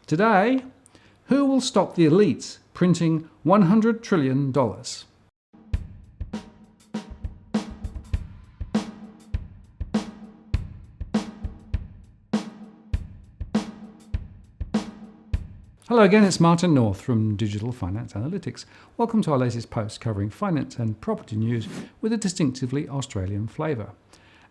Today, who will stop the elites printing $100 trillion? Hello again, it's Martin North from Digital Finance Analytics. Welcome to our latest post covering finance and property news with a distinctively Australian flavour.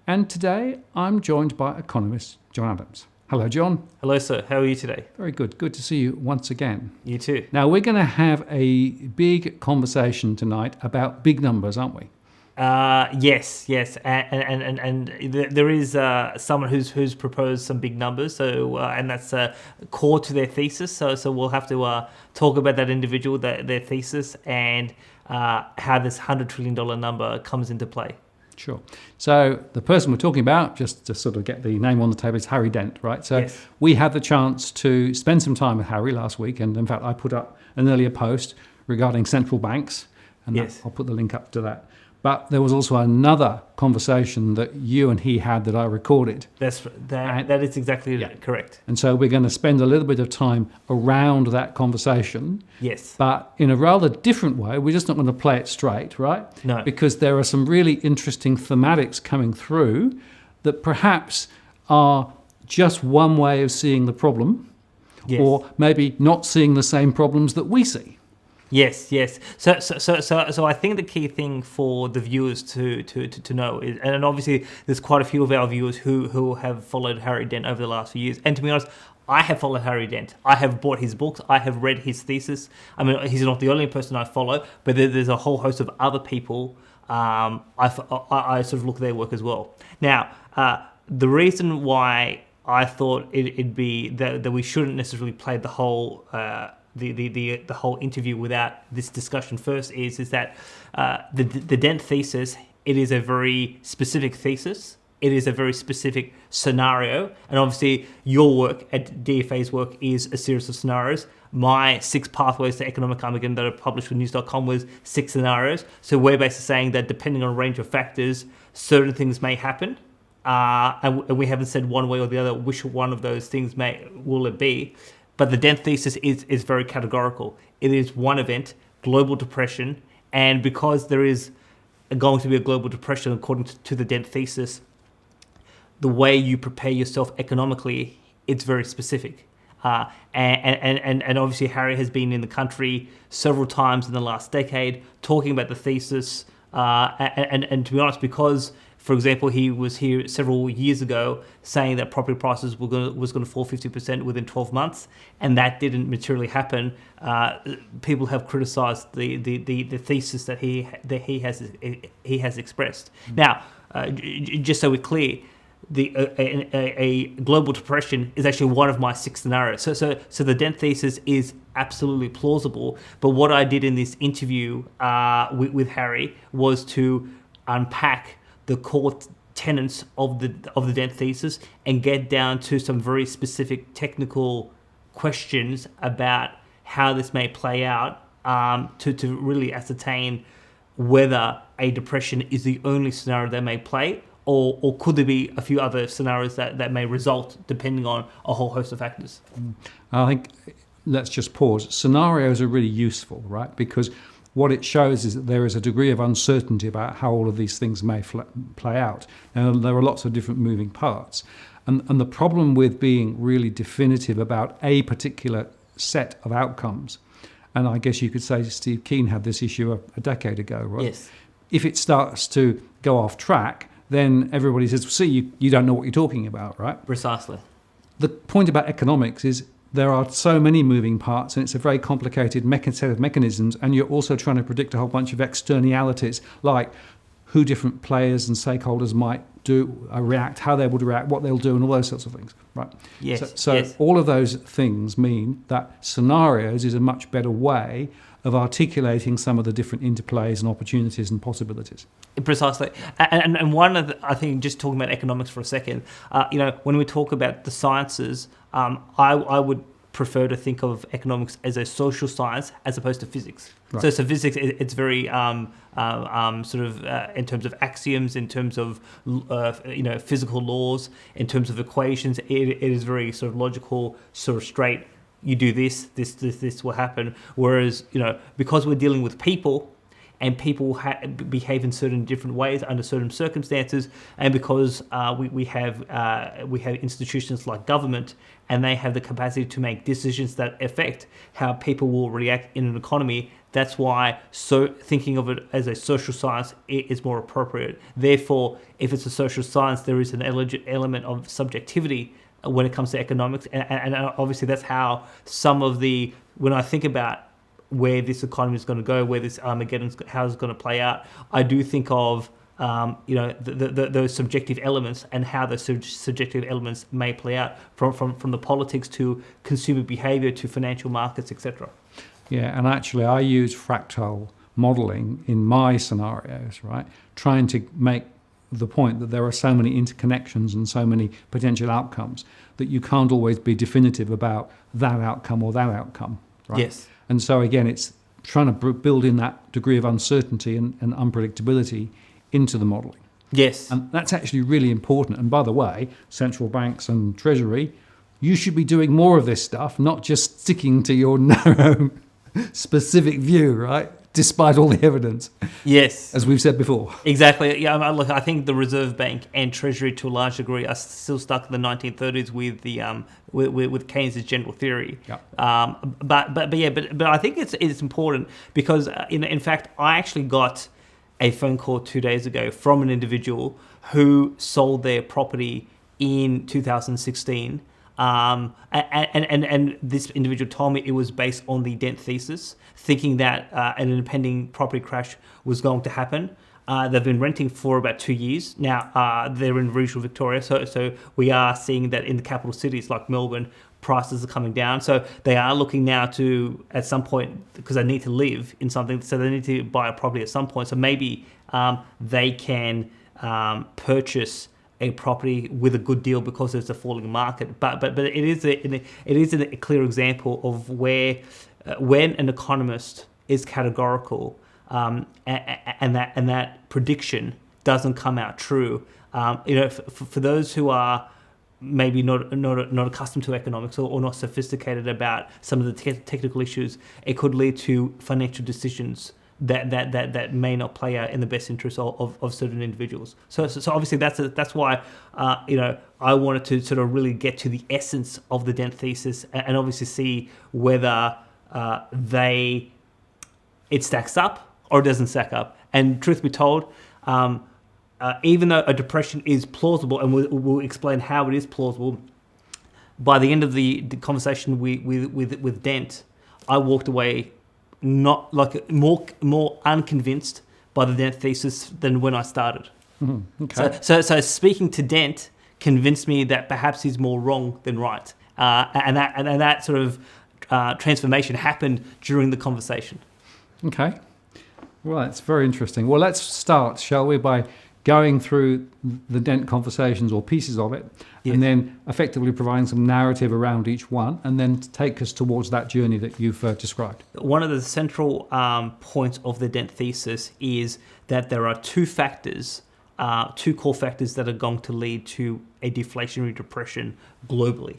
And today I'm joined by economist John Adams. Hello, John. Hello, sir. How are you today? Very good. Good to see you once again. You too. Now, we're going to have a big conversation tonight about big numbers, aren't we? Yes, and there is someone who's proposed some big numbers, so and that's core to their thesis. So we'll have to talk about that individual, their thesis, and how this $100 trillion number comes into play. Sure. So the person we're talking about, just to sort of get the name on the table, is Harry Dent, right? So yes. We had the chance to spend some time with Harry last week, and in fact I put up an earlier post regarding central banks, and yes. I'll put the link up to that. But there was also another conversation that you and he had that I recorded. That is exactly correct. And so we're going to spend a little bit of time around that conversation. Yes. But in a rather different way. We're just not going to play it straight, right? No. Because there are some really interesting thematics coming through that perhaps are just one way of seeing the problem, yes. or maybe not seeing the same problems that we see. Yes. So I think the key thing for the viewers to know is, and obviously there's quite a few of our viewers who have followed Harry Dent over the last few years. And to be honest, I have followed Harry Dent. I have bought his books. I have read his thesis. I mean, he's not the only person I follow, but there's a whole host of other people. I sort of look at their work as well. Now, the reason why I thought it'd be that we shouldn't necessarily play the whole the whole interview without this discussion first is that the Dent thesis, it is a very specific thesis. It is a very specific scenario, and obviously your work at DFA's work is a series of scenarios. My 6 pathways to economic Armageddon that I published with news.com was 6 scenarios. So we're basically saying that depending on a range of factors, certain things may happen, and we haven't said one way or the other which one of those things will it be. But the Dent thesis is very categorical. It is one event, global depression, and because there is going to be a global depression according to the Dent thesis, the way you prepare yourself economically, it's very specific. And obviously Harry has been in the country several times in the last decade talking about the thesis, and to be honest, because for example, he was here several years ago saying that property prices was going to fall 50% within 12 months, and that didn't materially happen. People have criticised the thesis that he has expressed. Mm-hmm. Now, just so we're clear, a global depression is actually one of my 6 scenarios. So the Dent thesis is absolutely plausible. But what I did in this interview with Harry was to unpack the core tenets of the Dent thesis and get down to some very specific technical questions about how this may play out, to really ascertain whether a depression is the only scenario that may play, or could there be a few other scenarios that may result depending on a whole host of factors. I think let's just pause. Scenarios are really useful, right? Because what it shows is that there is a degree of uncertainty about how all of these things may play out. Now, there are lots of different moving parts. And the problem with being really definitive about a particular set of outcomes, and I guess you could say Steve Keen had this issue a decade ago, right? Yes. If it starts to go off track, then everybody says, see, you don't know what you're talking about, right? Precisely. The point about economics is there are so many moving parts, and it's a very complicated set of mechanisms, and you're also trying to predict a whole bunch of externalities, like who different players and stakeholders might react, how they would react, what they'll do, and all those sorts of things, right? Yes. So yes. All of those things mean that scenarios is a much better way of articulating some of the different interplays and opportunities and possibilities. Precisely. And one of the, I think, just talking about economics for a second, when we talk about the sciences, I would prefer to think of economics as a social science as opposed to physics. Right. So physics, it's very sort of in terms of axioms, in terms of physical laws, in terms of equations. It is very sort of logical, sort of straight, you do this will happen. Whereas, because we're dealing with people, and people behave in certain different ways under certain circumstances, and because we have institutions like government, and they have the capacity to make decisions that affect how people will react in an economy. That's why thinking of it as a social science is more appropriate. Therefore, if it's a social science, there is an element of subjectivity when it comes to economics, and obviously that's how when I think about where this economy is going to go, where this Armageddon, how it's going to play out, I do think of those subjective elements and how those subjective elements may play out from the politics to consumer behavior to financial markets, etc. Yeah, and actually I use fractal modeling in my scenarios, right? Trying to make the point that there are so many interconnections and so many potential outcomes that you can't always be definitive about that outcome or that outcome, right? Yes. And so again, it's trying to build in that degree of uncertainty and unpredictability into the modelling. Yes. And that's actually really important. And by the way, central banks and Treasury, you should be doing more of this stuff, not just sticking to your narrow specific view, right? Despite all the evidence. Yes. As we've said before. Exactly. Yeah. Look, I think the Reserve Bank and Treasury, to a large degree, are still stuck in the 1930s with the with Keynes' general theory. Yeah. But I think it's important because in fact I actually got a phone call 2 days ago from an individual who sold their property in 2016. And this individual told me it was based on the Dent thesis, thinking that an impending property crash was going to happen. They've been renting for about 2 years now. They're in regional Victoria, so we are seeing that in the capital cities like Melbourne, prices are coming down. So they are looking now to, at some point, because they need to live in something, so they need to buy a property at some point. So maybe they can purchase a property with a good deal because there's a falling market. But it is a clear example of where when an economist is categorical and that prediction doesn't come out true. For those who are maybe not accustomed to economics or not sophisticated about some of the technical issues, it could lead to financial decisions that may not play out in the best interest of certain individuals. So obviously that's why I wanted to sort of really get to the essence of the Dent thesis and obviously see whether it stacks up or it doesn't stack up. And truth be told, even though a depression is plausible, and we'll explain how it is plausible, by the end of the conversation with Dent, I walked away not like more unconvinced by the Dent thesis than when I started. Mm-hmm. Okay. So speaking to Dent convinced me that perhaps he's more wrong than right, and that sort of transformation happened during the conversation. Okay. Well, that's very interesting. Well, let's start, shall we, by going through the Dent conversations or pieces of it, yes, and then effectively providing some narrative around each one, and then take us towards that journey that you've described. One of the central points of the Dent thesis is that there are two core factors that are going to lead to a deflationary depression globally.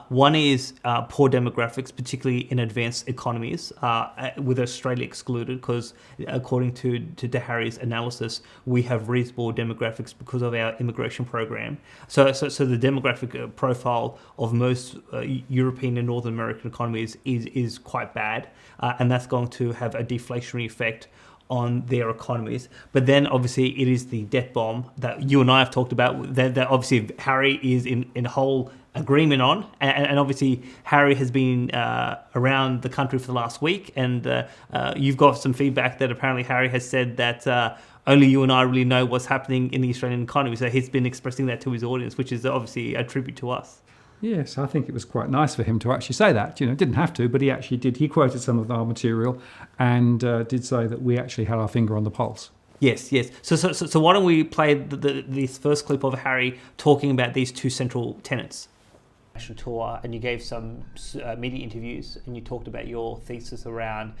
One is poor demographics, particularly in advanced economies, with Australia excluded, because according to Harry's analysis, we have reasonable demographics because of our immigration program. So the demographic profile of most European and North American economies is quite bad, and that's going to have a deflationary effect on their economies. But then obviously it is the debt bomb that you and I have talked about, that obviously Harry is in whole agreement on, and obviously Harry has been around the country for the last week, and you've got some feedback that apparently Harry has said that only you and I really know what's happening in the Australian economy, so he's been expressing that to his audience, which is obviously a tribute to us. Yes, I think it was quite nice for him to actually say that. Didn't have to, but he actually did. He quoted some of our material and did say that we actually had our finger on the pulse. Yes. So why don't we play this first clip of Harry talking about these two central tenets? national tour, and you gave some media interviews, and you talked about your thesis around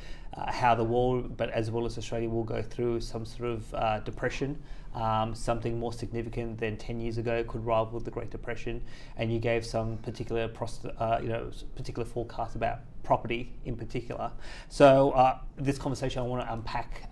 how the world, but as well as Australia, will go through some sort of depression, something more significant than 10 years ago, could rival the Great Depression, and you gave some particular particular forecasts about property in particular. So this conversation, I want to unpack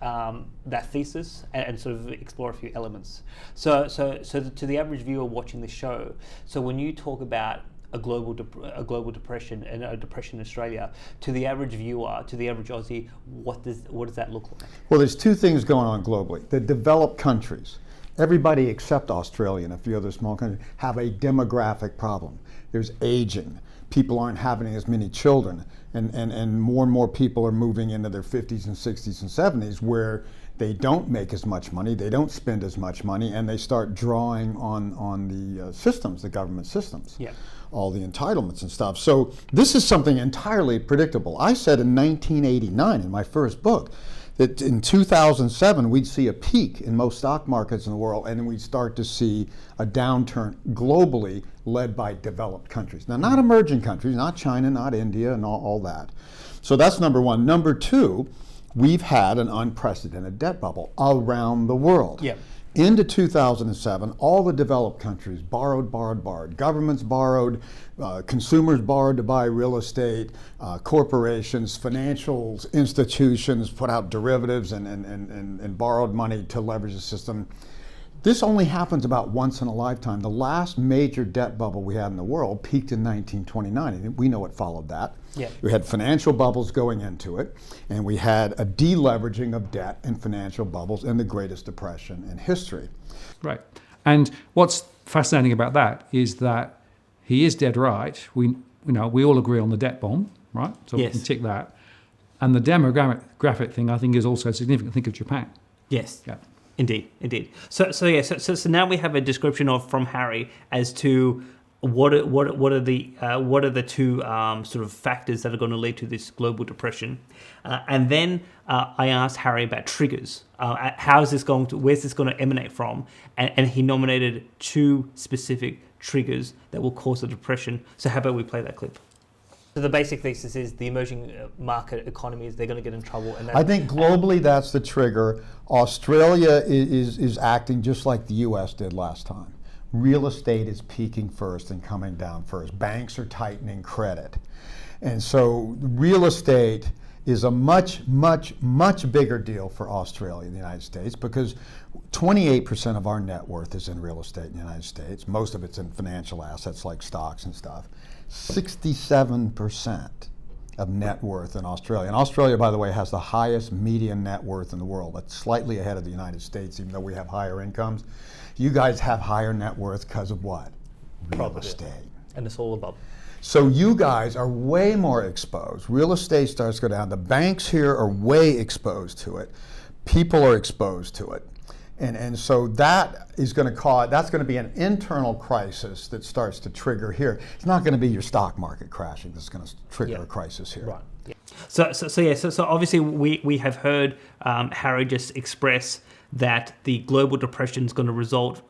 that thesis and sort of explore a few elements. So to the average viewer watching the show, so when you talk about a global depression and a depression in Australia, to the average viewer, to the average Aussie, what does that look like? Well, there's two things going on globally. The developed countries, everybody except Australia and a few other small countries, have a demographic problem. There's aging. People aren't having as many children, and more people are moving into their 50s and 60s and 70s, where they don't make as much money, they don't spend as much money, and they start drawing on the systems, the government systems, all the entitlements and stuff. So this is something entirely predictable. I said in 1989 in my first book that in 2007 we'd see a peak in most stock markets in the world, and then we'd start to see a downturn globally led by developed countries. Now, not emerging countries, not China, not India, and all that. So that's number one. Number two, we've had an unprecedented debt bubble around the world. Into 2007, all the developed countries borrowed. Governments borrowed, consumers borrowed to buy real estate, corporations, financial institutions put out derivatives and borrowed money to leverage the system. This only happens about once in a lifetime. The last major debt bubble we had in the world peaked in 1929, and we know what followed that. We had financial bubbles going into it, and we had a deleveraging of debt and financial bubbles in the Greatest Depression in history. Right. And what's fascinating about that is that he is dead right. We all agree on the debt bomb, right? So we can tick that. And the demographic thing, I think, is also significant. Think of Japan. Yes. Indeed. So now we have a description from Harry as to what are the two sort of factors that are going to lead to this global depression, and then I asked Harry about triggers. Where's this going to emanate from? And he nominated two specific triggers that will cause the depression. So how about we play that clip? So the basic thesis is the emerging market economies, they're going to get in trouble. And I think globally that's the trigger. Australia is acting just like the U.S. did last time. Real estate is peaking first and coming down first. Banks are tightening credit. And so real estate is a much bigger deal for Australia than the United States, because 28% of our net worth is in real estate in the United States. Most of it's in financial assets like stocks and stuff. 67% of net worth in Australia. And Australia, by the way, has the highest median net worth in the world. That's slightly ahead of the United States, even though we have higher incomes. You guys have higher net worth because of what? Real estate. And it's all above. So you guys are way more exposed. Real estate starts to go down. The banks here are way exposed to it. People are exposed to it. And so that is going to that's going to be an internal crisis that starts to trigger here. It's not going to be your stock market crashing that's going to trigger a crisis here. Right. So obviously we have heard Harry just express that the global depression is going to result,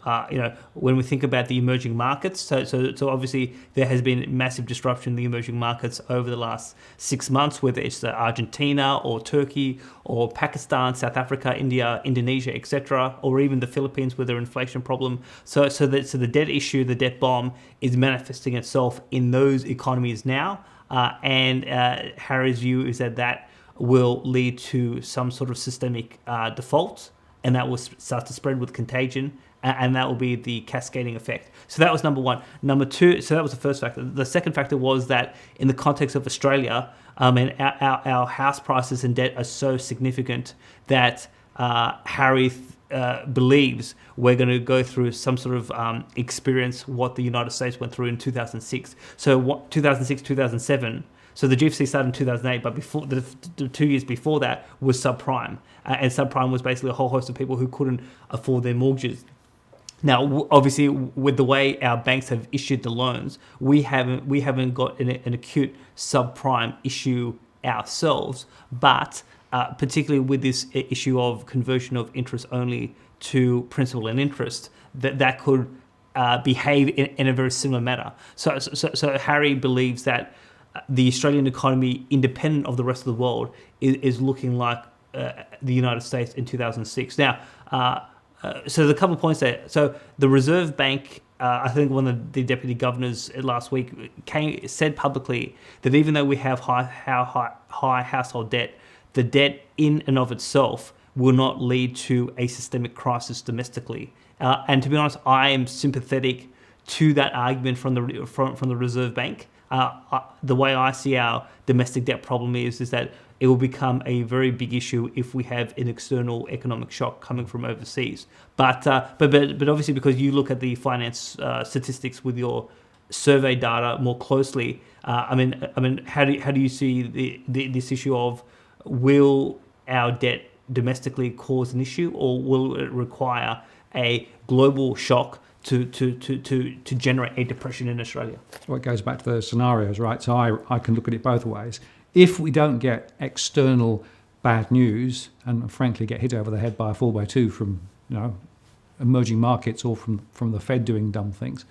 when we think about the emerging markets. So obviously there has been massive disruption in the emerging markets over the last 6 months, whether it's Argentina or Turkey or Pakistan, South Africa, India, Indonesia, etc., or even the Philippines with their inflation problem. So the debt issue, the debt bomb, is manifesting itself in those economies now. And Harry's view is that will lead to some sort of systemic default, and that will start to spread with contagion, and that will be the cascading effect. So that was number one. Number two, so that was the first factor. The second factor was that in the context of Australia, and our house prices and debt are so significant that Harry believes we're going to go through some sort of experience what the United States went through in 2006. So 2006, 2007. So the GFC started in 2008, but before the 2 years before that was subprime, and subprime was basically a whole host of people who couldn't afford their mortgages. Now, obviously, with the way our banks have issued the loans, we haven't got an acute subprime issue ourselves, but particularly with this issue of conversion of interest only to principal and interest, that could behave in a very similar manner. So Harry believes that the Australian economy, independent of the rest of the world, is looking like the United States in 2006. Now, so there's a couple of points there. So the Reserve Bank, I think one of the deputy governors last week said publicly that even though we have high household debt, the debt in and of itself will not lead to a systemic crisis domestically. And to be honest, I am sympathetic to that argument from the Reserve Bank. The way I see our domestic debt problem is that it will become a very big issue if we have an external economic shock coming from overseas. But obviously, because you look at the finance statistics with your survey data more closely, I mean, how do you see this issue of, will our debt domestically cause an issue, or will it require a global shock to generate a depression in Australia? Well, it goes back to those scenarios, right? So I can look at it both ways. If we don't get external bad news and frankly get hit over the head by a 4x2 from emerging markets or from the Fed doing dumb things,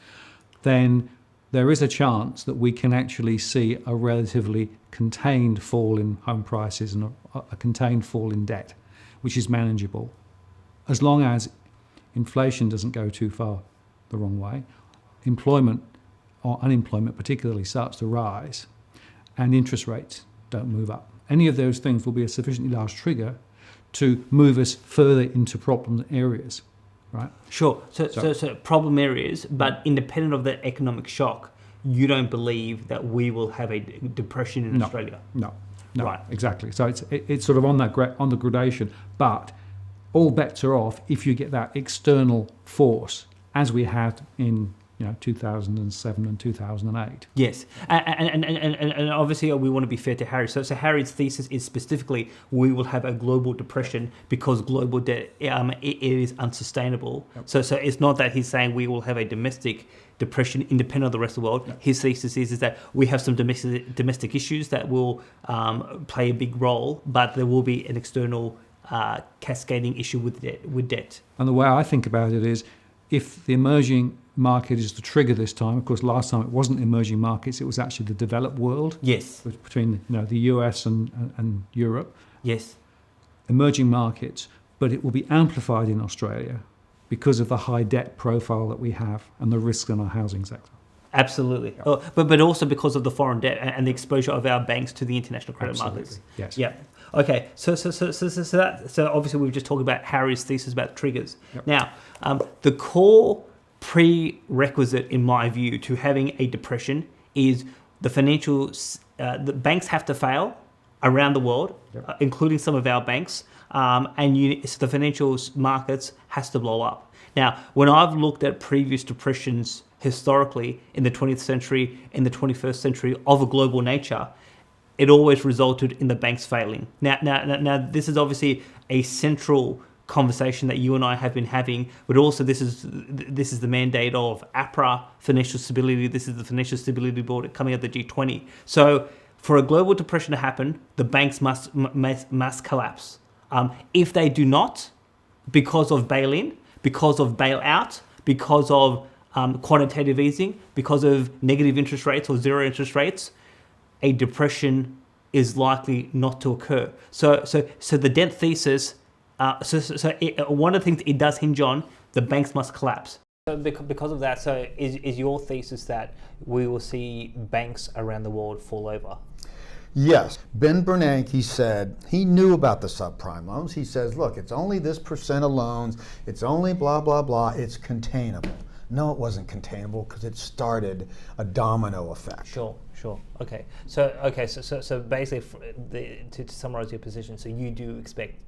then there is a chance that we can actually see a relatively contained fall in home prices and a contained fall in debt, which is manageable, as long as inflation doesn't go too far the wrong way, employment or unemployment particularly starts to rise, and interest rates don't move up. Any of those things will be a sufficiently large trigger to move us further into problem areas, right? Sure. So problem areas, but independent of the economic shock, you don't believe that we will have a depression in Australia? No, right. Exactly. So it's sort of on the gradation, but all bets are off if you get that external force, as we had in 2007 and 2008. Yes, and obviously we want to be fair to Harry. So Harry's thesis is specifically we will have a global depression because global debt it is unsustainable. Yep. So it's not that he's saying we will have a domestic depression independent of the rest of the world. Yep. His thesis is that we have some domestic issues that will play a big role, but there will be an external cascading issue with debt. And the way I think about it is, if the emerging market is the trigger this time, of course last time it wasn't emerging markets, it was actually the developed world. Yes. Between the US and Europe. Yes. Emerging markets, but it will be amplified in Australia because of the high debt profile that we have and the risks in our housing sector. Absolutely. Yeah. But also because of the foreign debt and the exposure of our banks to the international credit markets. Yes. Yeah. Okay. So obviously we've just talked about Harry's thesis about triggers. Yep. Now, the core prerequisite, in my view, to having a depression is the the banks have to fail around the world, yep. Including some of our banks, so the financial markets has to blow up. Now, when I've looked at previous depressions historically in the 20th century, in the 21st century of a global nature, it always resulted in the banks failing. Now, this is obviously a central conversation that you and I have been having, but also this is the mandate of APRA, financial stability. This is the Financial Stability Board coming out of the G20. So for a global depression to happen, the banks must collapse. If they do not, because of bail-in, because of bail-out, because of quantitative easing, because of negative interest rates or zero interest rates, a depression is likely not to occur. So the Dent thesis, one of the things it does hinge on, the banks must collapse. So because of that, so is your thesis that we will see banks around the world fall over? Yes. Ben Bernanke, he said, he knew about the subprime loans. He says, look, it's only this percent of loans, it's only blah, blah, blah, it's containable. No, it wasn't containable because it started a domino effect. Sure. Okay. So basically, to summarize your position, so you do expect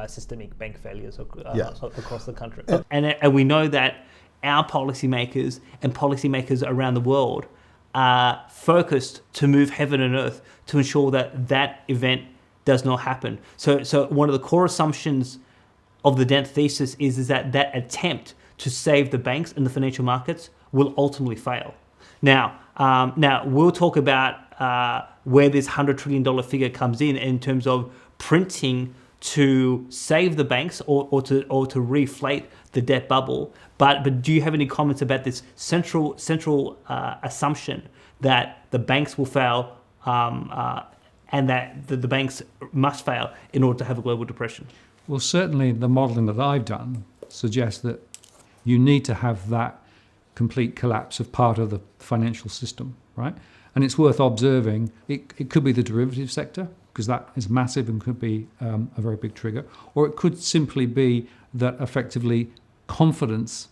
systemic bank failures across the country. And we know that our policymakers and policymakers around the world are focused to move heaven and earth to ensure that event does not happen. So one of the core assumptions of the Dent thesis is that attempt to save the banks and the financial markets will ultimately fail. Now we'll talk about where this $100 trillion figure comes in terms of printing to save the banks or to reflate the debt bubble. But do you have any comments about this central assumption that the banks will fail and that the banks must fail in order to have a global depression? Well, certainly the modelling that I've done suggests that you need to have that complete collapse of part of the financial system, right? And it's worth observing, it could be the derivative sector, because that is massive and could be a very big trigger, or it could simply be that effectively confidence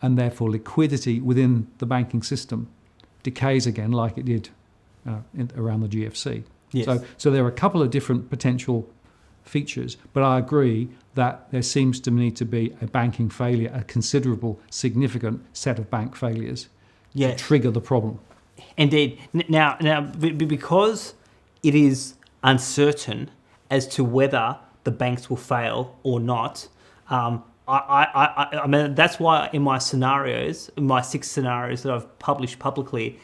and therefore liquidity within the banking system decays again like it did around the GFC. Yes. So there are a couple of different potential features, but I agree that there seems to need to be a banking failure, a considerable, significant set of bank failures to trigger the problem. Indeed. Now, because it is uncertain as to whether the banks will fail or not, I mean, that's why in my 6 scenarios that I've published publicly,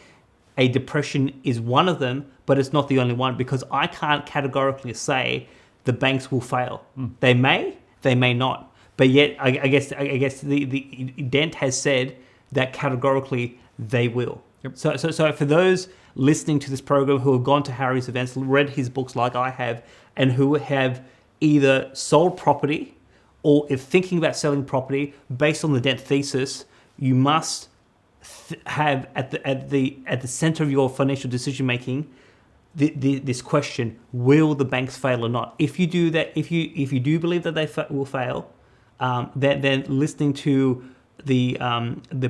a depression is one of them, but it's not the only one, because I can't categorically say the banks will fail. They may not. But yet, I guess the Dent has said that categorically they will. Yep. So for those listening to this program who have gone to Harry's events, read his books like I have, and who have either sold property or if thinking about selling property based on the Dent thesis, you must have at the center of your financial decision making this question: will the banks fail or not? If you do that, if you do believe that they will fail, then listening to the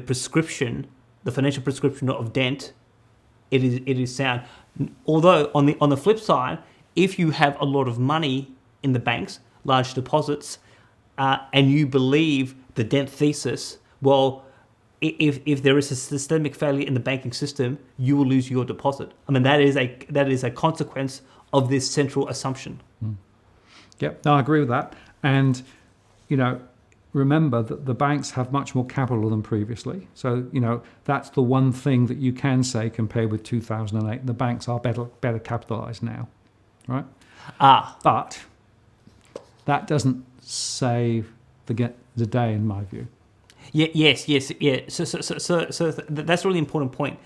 prescription, the financial prescription of Dent, it is sound. Although on the flip side, if you have a lot of money in the banks, large deposits, and you believe the Dent thesis, well, if there is a systemic failure in the banking system, you will lose your deposit. I mean, that is a consequence of this central assumption. Yep, no, I agree with that. And, remember that the banks have much more capital than previously. So, that's the one thing that you can say compared with 2008. The banks are better capitalized now, right? But that doesn't save the day, in my view. Yes. So that's a really important point.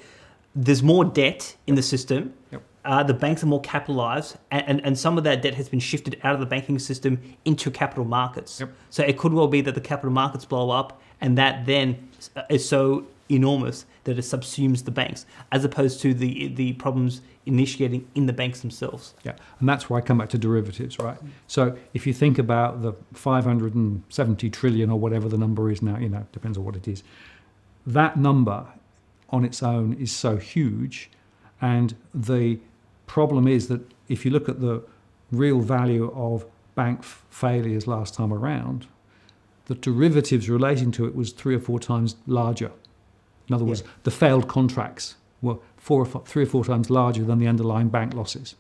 There's more debt in the system. Yep. The banks are more capitalized, and some of that debt has been shifted out of the banking system into capital markets. Yep. So it could well be that the capital markets blow up, and that then is so enormous that it subsumes the banks, as opposed to the problems initiating in the banks themselves. Yeah, and that's why I come back to derivatives, right? So if you think about the 570 trillion or whatever the number is now, depends on what it is, that number on its own is so huge, and the problem is that if you look at the real value of bank failures last time around, the derivatives relating to it was 3 or 4 times larger. In other words, the failed contracts were 3 or 4 times larger than the underlying bank losses,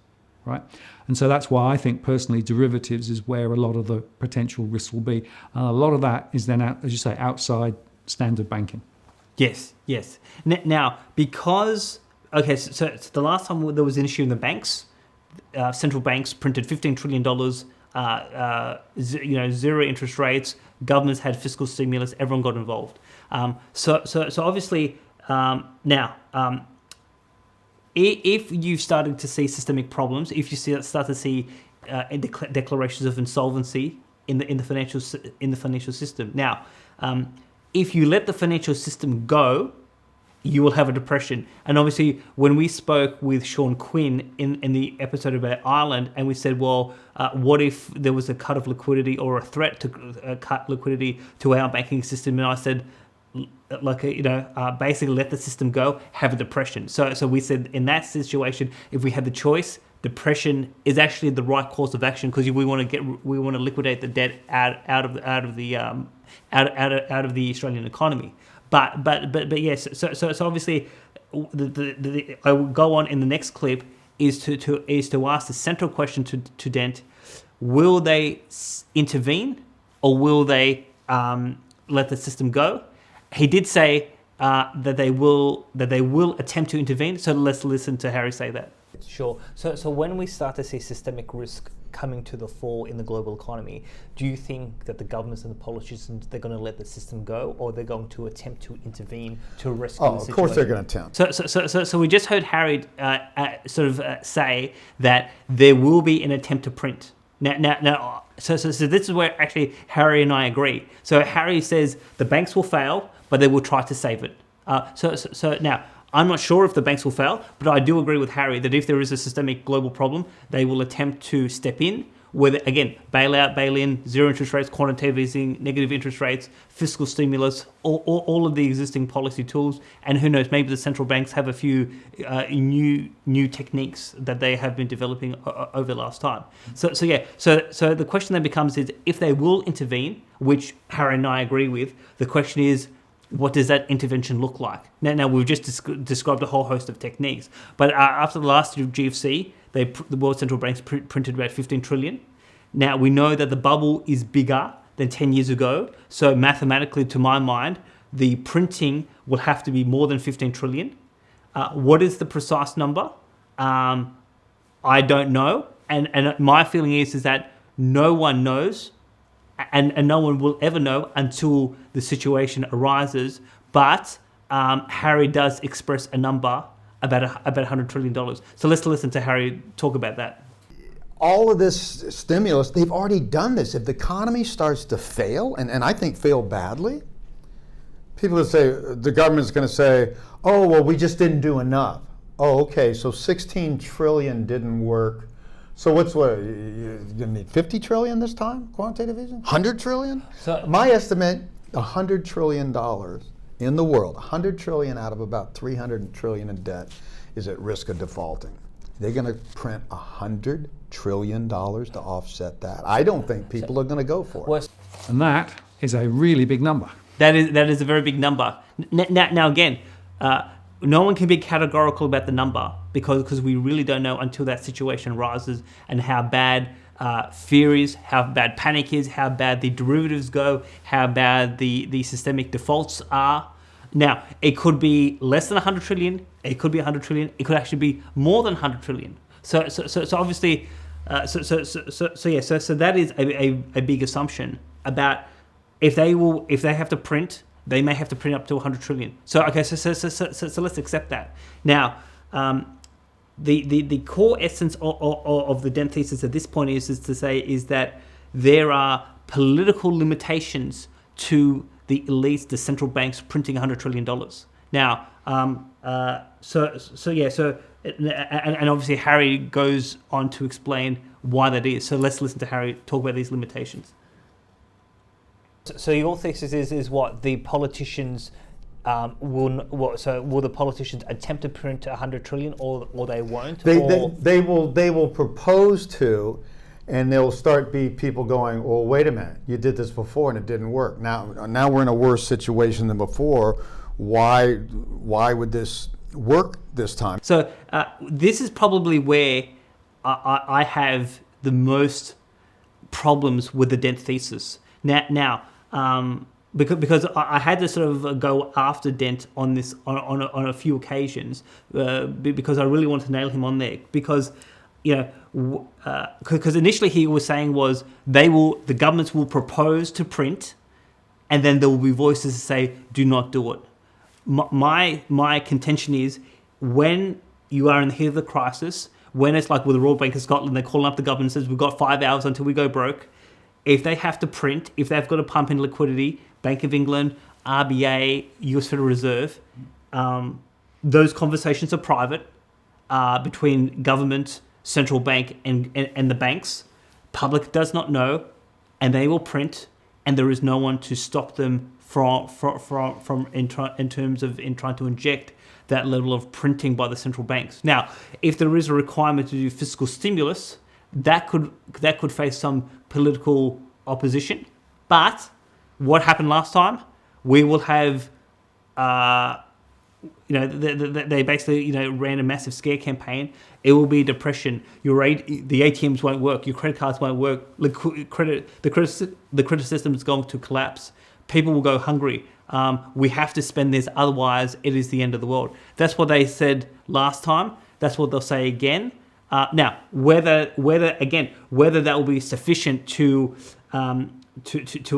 right? And so that's why I think personally derivatives is where a lot of the potential risks will be. And a lot of that is then, as you say, outside standard banking. Yes. Now, because, so the last time there was an issue in the banks, central banks printed $15 trillion, zero interest rates, governments had fiscal stimulus, everyone got involved. So obviously now, if you've started to see systemic problems, if you start to see declarations of insolvency in the financial system, now, if you let the financial system go, you will have a depression. And obviously, when we spoke with Sean Quinn in the episode about Ireland, and we said, well, what if there was a cut of liquidity or a threat to cut liquidity to our banking system? And I said, basically let the system go, have a depression. So we said in that situation, if we had the choice, depression is actually the right course of action, because we want to liquidate the debt out of the Australian economy. But yes. So obviously, I will go on in the next clip is to ask the central question to Dent: will they intervene or will they let the system go? He did say that they will attempt to intervene. So let's listen to Harry say that. Sure. So when we start to see systemic risk coming to the fore in the global economy, do you think that the governments and the politicians, they're going to let the system go, or they're going to attempt to intervene to rescue the situation? Of course they're going to attempt. So we just heard Harry say that there will be an attempt to print. So this is where actually Harry and I agree. So Harry says the banks will fail, but they will try to save it. So now, I'm not sure if the banks will fail, but I do agree with Harry that if there is a systemic global problem, they will attempt to step in, whether, again, bail out, bail in, zero interest rates, quantitative easing, negative interest rates, fiscal stimulus, all of the existing policy tools. And who knows, maybe the central banks have a few new techniques that they have been developing over the last time. So the question then becomes is, if they will intervene, which Harry and I agree with, the question is, what does that intervention look like? Now we've just described a whole host of techniques, but after the last GFC, the World Central Banks printed about 15 trillion. Now we know that the bubble is bigger than 10 years ago, so mathematically, to my mind, the printing will have to be more than 15 trillion. What is the precise number? I don't know, and my feeling is that no one knows. And no one will ever know until the situation arises. But Harry does express a number about $100 trillion. So let's listen to Harry talk about that. All of this stimulus, they've already done this. If the economy starts to fail, and I think fail badly, people will say, the government's going to say, oh, well, we just didn't do enough. Oh, okay, so 16 trillion didn't work. So you're going to need 50 trillion this time, quantitative easing? 100 trillion? So my estimate, $100 trillion in the world, 100 trillion out of about 300 trillion in debt is at risk of defaulting. They're going to print $100 trillion to offset that. I don't think people are going to go for it. And that is a really big number. That is a very big number. Now again, no one can be categorical about the number because we really don't know until that situation rises and how bad fear is, how bad panic is, how bad the derivatives go, how bad the systemic defaults are. Now, it could be less than 100 trillion, it could be 100 trillion, it could actually be more than 100 trillion. So obviously, so that is a big assumption about if they have to print. They may have to print up to 100 trillion. So let's accept that. Now, the core essence of the Dent thesis at this point is to say is that there are political limitations to the elites, the central banks printing $100 trillion. Now, and obviously Harry goes on to explain why that is. So let's listen to Harry talk about these limitations. So your thesis is what the politicians will the politicians attempt to print 100 trillion or they won't? They will propose to, and there'll start be people going, well, wait a minute, you did this before and it didn't work. Now we're in a worse situation than before. Why would this work this time? So this is probably where I have the most problems with the Dent thesis. Now, because I had to sort of go after Dent on this on a few occasions because I really wanted to nail him on there because because initially he was saying was the governments will propose to print and then there will be voices that say do not do it. My contention is when you are in the heat of the crisis, when it's like with the Royal Bank of Scotland, they're calling up the government and says we've got 5 hours until we go broke. If they have to print, if they've got to pump in liquidity, Bank of England, RBA, US Federal Reserve, those conversations are private between government, central bank, and the banks. Public does not know, and they will print, and there is no one to stop them from in terms of trying to inject that level of printing by the central banks. Now, if there is a requirement to do fiscal stimulus, that could face some political opposition. But what happened last time? We will have, they basically ran a massive scare campaign. It will be depression. The ATMs won't work. Your credit cards won't work. The credit system is going to collapse. People will go hungry. We have to spend this, otherwise it is the end of the world. That's what they said last time. That's what they'll say again. Now, whether that will be sufficient to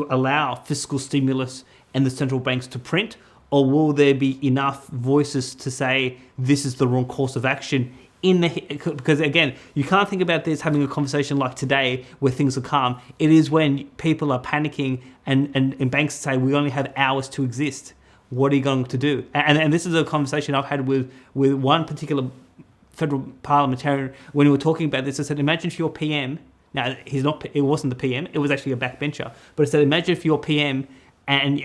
allow fiscal stimulus and the central banks to print, or will there be enough voices to say this is the wrong course of action? Because again, you can't think about this having a conversation like today where things are calm. It is when people are panicking and banks say we only have hours to exist. What are you going to do? And this is a conversation I've had with one particular federal parliamentarian when we were talking about this. I said, imagine if you're PM. Now it wasn't the PM. It was actually a backbencher. But I said, imagine if you're PM and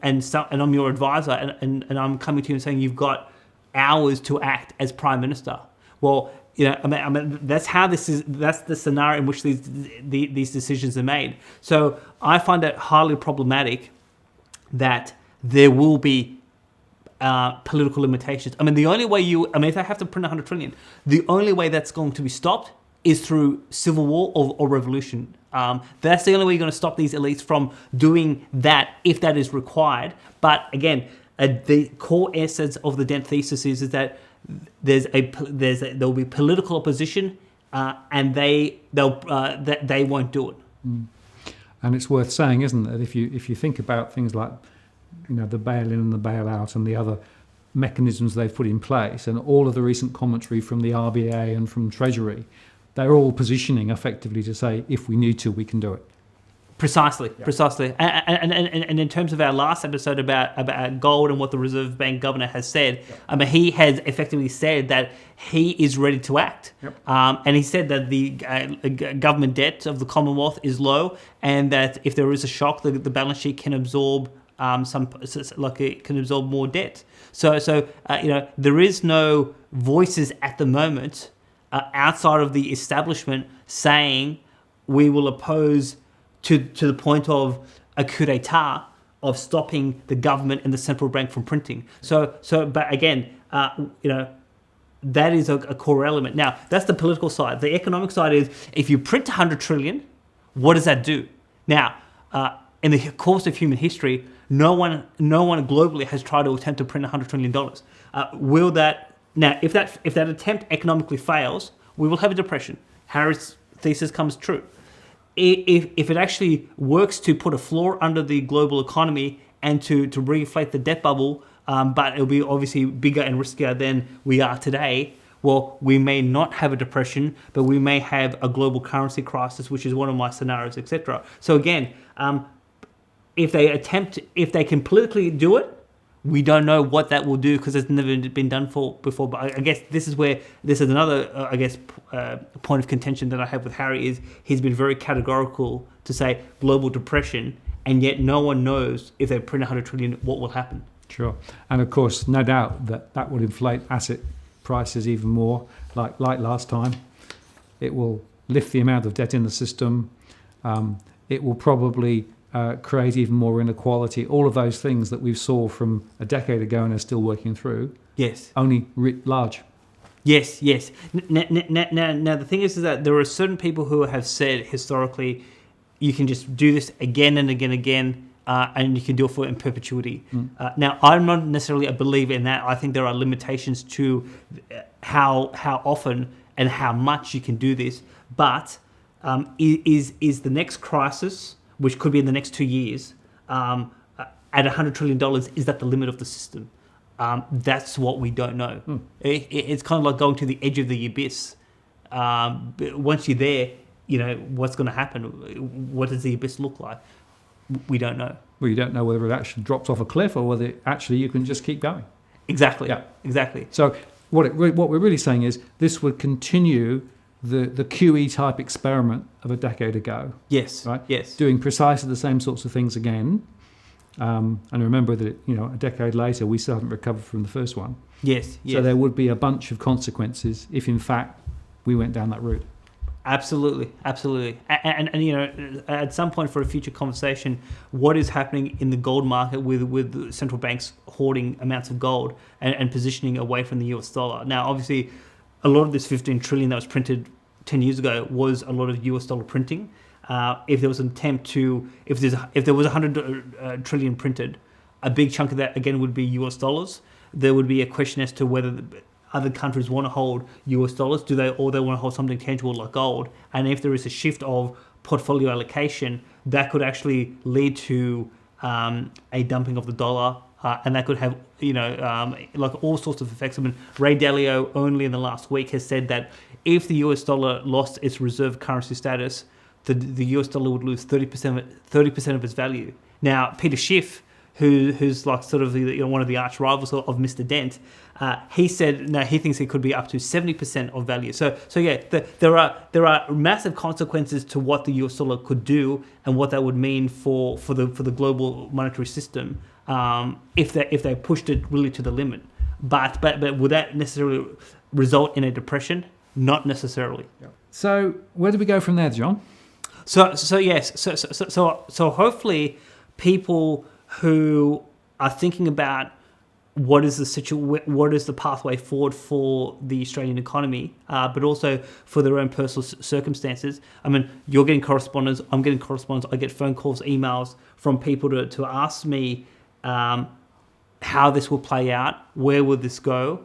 I'm your advisor and I'm coming to you and saying you've got hours to act as Prime Minister. Well, I mean, that's the scenario in which these decisions are made. So I find it highly problematic that there will be political limitations. I mean, the only way if they have to print 100 trillion, the only way that's going to be stopped is through civil war or revolution. That's the only way you're going to stop these elites from doing that if that is required. But again, the core essence of the Dent thesis is that there'll be political opposition, and they won't do it. And it's worth saying, isn't it, that if you think about things like the bail-in and the bail-out and the other mechanisms they've put in place, and all of the recent commentary from the RBA and from Treasury, they're all positioning effectively to say, if we need to, we can do it. Precisely. And in terms of our last episode about gold and what the Reserve Bank governor has said, I mean, he has effectively said that he is ready to act. And he said that the government debt of the Commonwealth is low, and that if there is a shock, the balance sheet can absorb it can absorb more debt. So there is no voices at the moment outside of the establishment saying we will oppose to the point of a coup d'etat of stopping the government and the central bank from printing. But again, that is a core element. Now, that's the political side. The economic side is if you print 100 trillion, what does that do? Now, in the course of human history, no one globally has tried to attempt to print $100 trillion. If that attempt economically fails, we will have a depression. Harry's thesis comes true. If it actually works to put a floor under the global economy and to reinflate the debt bubble, but it'll be obviously bigger and riskier than we are today, well, we may not have a depression, but we may have a global currency crisis, which is one of my scenarios, etc. So again, if they can politically do it, we don't know what that will do because it's never been done before. But I guess this is another point of contention that I have with Harry is he's been very categorical to say global depression, and yet no one knows if they print 100 trillion what will happen. Sure, and of course, no doubt that will inflate asset prices even more. Like last time, it will lift the amount of debt in the system. It will probably create even more inequality. All of those things that we saw from a decade ago and are still working through. Yes. Only writ large. Yes. Now the thing is that there are certain people who have said historically, you can just do this again and again, and you can do it in perpetuity. Now, I'm not necessarily a believer in that. I think there are limitations to how often and how much you can do this. But is the next crisis, which could be in the next 2 years, at $100 trillion, is that the limit of the system? That's what we don't know. It's kind of like going to the edge of the abyss. Once you're there, what's going to happen? What does the abyss look like? We don't know. Well, you don't know whether it actually drops off a cliff or whether actually you can just keep going. Exactly. Yeah. Exactly. So what we're really saying is this would continue the QE type experiment of a decade ago. Yes. Right. Yes. Doing precisely the same sorts of things again. And remember that a decade later we still haven't recovered from the first one. Yes. So there would be a bunch of consequences if in fact we went down that route. Absolutely. And at some point for a future conversation, what is happening in the gold market with central banks hoarding amounts of gold and positioning away from the US dollar? Now, obviously, a lot of this 15 trillion that was printed 10 years ago was a lot of US dollar printing. If there was an attempt if there was 100 trillion printed, a big chunk of that again would be US dollars. There would be a question as to whether other countries want to hold US dollars? Do they, or they want to hold something tangible like gold? And if there is a shift of portfolio allocation, that could actually lead to a dumping of the dollar, and that could have, like all sorts of effects. I mean, Ray Dalio only in the last week has said that if the US dollar lost its reserve currency status, the US dollar would lose 30% of its value. Now, Peter Schiff, who's like sort of one of the arch rivals of Mr. Dent, he said he thinks it could be up to 70% of value. So yeah, there are massive consequences to what the US dollar could do and what that would mean for the global monetary system if they pushed it really to the limit. But would that necessarily result in a depression? Not necessarily. So where do we go from there, John? So hopefully people who are thinking about what is the pathway forward for the Australian economy, but also for their own personal circumstances. I mean, you're getting correspondence, I'm getting correspondence, I get phone calls, emails from people to ask me how this will play out, where will this go.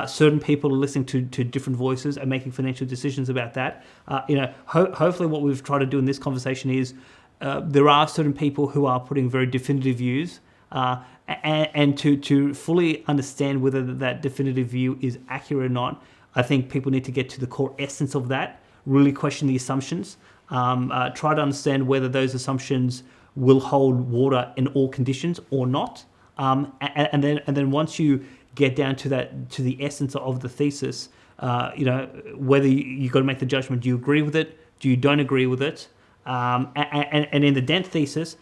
Certain people are listening to different voices and making financial decisions about that. Hopefully what we've tried to do in this conversation is there are certain people who are putting very definitive views, and to fully understand whether that definitive view is accurate or not, I think people need to get to the core essence of that, really question the assumptions, try to understand whether those assumptions will hold water in all conditions or not, and then once you get down to the essence of the thesis, whether you got to make the judgment: do you agree with it? Do you don't agree with it? And in the Dent thesis,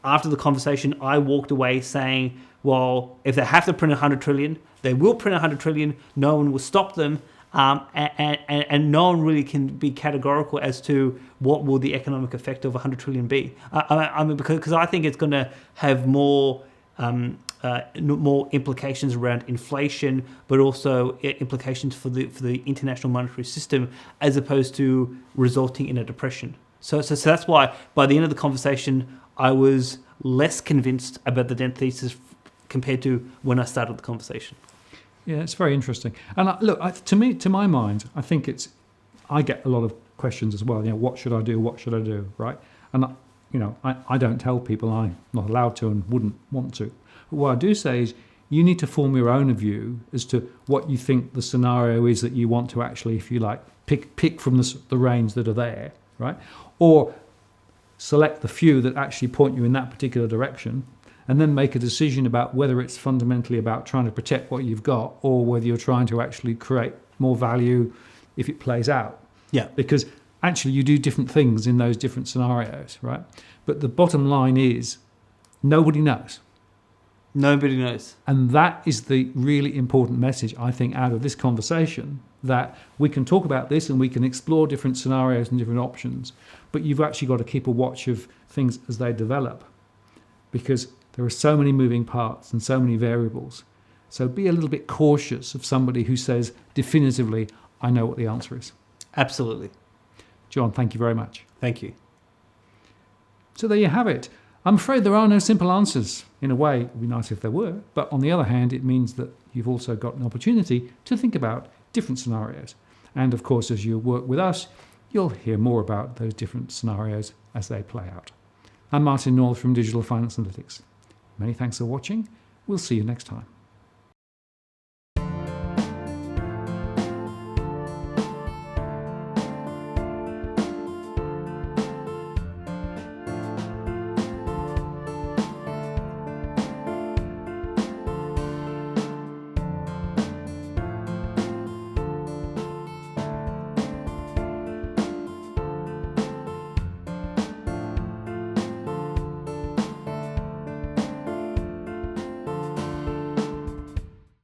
after the conversation, I walked away saying, well, if they have to print 100 trillion, they will print 100 trillion. No one will stop them, and no one really can be categorical as to what will the economic effect of 100 trillion be. I mean, because I think it's going to have more implications around inflation, but also implications for the international monetary system, as opposed to resulting in a depression. So that's why by the end of the conversation, I was less convinced about the Dent thesis compared to when I started the conversation. Yeah, it's very interesting. And to my mind, I think I get a lot of questions as well. What should I do? What should I do? Right? And I don't tell people, I'm not allowed to and wouldn't want to. But what I do say is you need to form your own view as to what you think the scenario is that you want to actually, if you like, pick from the range that are there, right? Or select the few that actually point you in that particular direction, and then make a decision about whether it's fundamentally about trying to protect what you've got or whether you're trying to actually create more value if it plays out. Yeah. Because actually you do different things in those different scenarios, right? But the bottom line is nobody knows. Nobody knows. And that is the really important message, I think, out of this conversation, that we can talk about this and we can explore different scenarios and different options, but you've actually got to keep a watch of things as they develop, because there are so many moving parts and so many variables. So be a little bit cautious of somebody who says definitively, I know what the answer is. Absolutely. John, thank you very much. Thank you. So there you have it. I'm afraid there are no simple answers. In a way, it would be nice if there were, but on the other hand, it means that you've also got an opportunity to think about different scenarios. And of course, as you work with us, you'll hear more about those different scenarios as they play out. I'm Martin North from Digital Finance Analytics. Many thanks for watching. We'll see you next time.